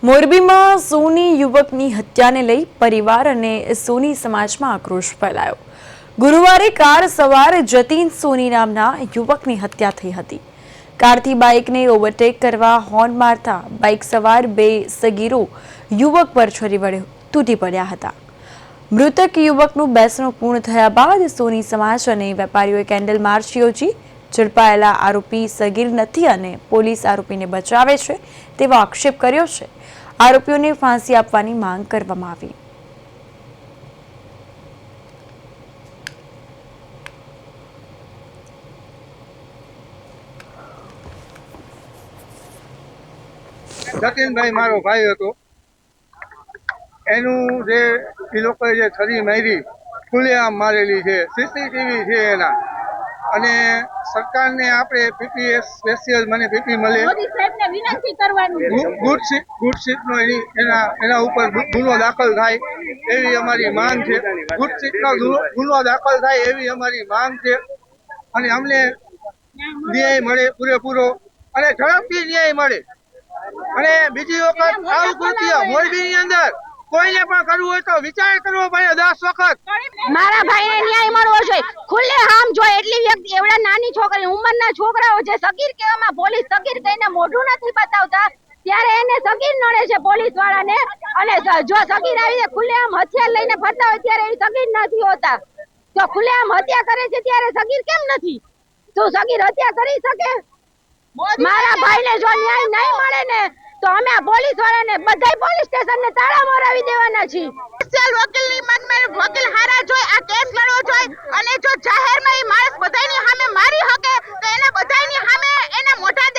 મોરબીમાં સોની યુવકની હત્યાને લઈ પરિવાર અને સોની સમાજમાં આક્રોશ ફેલાયો। ગુરુવારે કાર સવાર જતીન સોની નામના યુવકની હત્યા થઈ હતી। કારથી બાઇકને ઓવરટેક કરવા હોર્ન મારતા બાઇક સવાર બે સગીરો યુવક પર છરી વડે તૂટી પડ્યા હતા। મૃતક યુવકનું બેસણું પૂર્ણ થયા બાદ સોની સમાજ અને વેપારીઓએ કેન્ડલ માર્ચ યોજી ઝડપાયેલા આરોપી સગીર નથી અને પોલીસ આરોપીને બચાવે છે તેવો આક્ષેપ કર્યો છે। આરોપીઓને ફાંસી આપવાની માંગ કરવામાં આવી। જતીનભાઈ મારો ભાઈ હતો। એનું જે એ લોકોએ જે છરી મારી ખુલ્લેઆમ મારેલી છે, સીસીટીવી છે એના। અને સરકારને આપણે પીપી સ્પેશિયલ મને પીપી મળે, ગુડ સીટનો એના ઉપર ગુનો દાખલ થાય એવી અમારી માંગ છે। ગુડ સીટનો ગુનો દાખલ થાય એવી અમારી માંગ છે અને અમને ન્યાય મળે પૂરેપૂરો અને ઝડપથી ન્યાય મળે। અને બીજી વખત આવું કૃત્ય મોરબીની અંદર કોઈને પણ કરવું હોય તો વિચાર કરવો પડે 10 વખત। મારા ભાઈને ન્યાય મળવો જોઈએ। ખુલ્લે આમ જોઈએ એટલી વ્યક્તિ એવડા નાની છોકરી ઉંમરના છોકરાઓ જે સગીર કહેવામાં પોલીસ સગીર કહીને મોઢું નથી બતાવતા ત્યારે એને સગીર નડે છે પોલીસ વાળાને। અને જો સગીર આવીને ખુલ્લે આમ હથિયાર લઈને ફરતા હોય ત્યારે એ સગીર નથી હોતા। તો ખુલ્લે આમ હત્યા કરે છે ત્યારે સગીર કેમ નથી? તો સગીર હત્યા કરી શકે? મારા ભાઈને જો ન્યાય નહીં મળે ને તો અમે આ પોલીસ વાળાને બધાય પોલીસ સ્ટેશનને તાળા મરાવી દેવાના છીએ। સ્પેશિયલ વકીલની મનમાં વકીલ હારા જોઈ આ કેસ લડવો જોઈએ અને જો જાહેરમાં એ માણસ બધાયની સામે મારી શકે તો એને બધાયની સામે એના મોઢા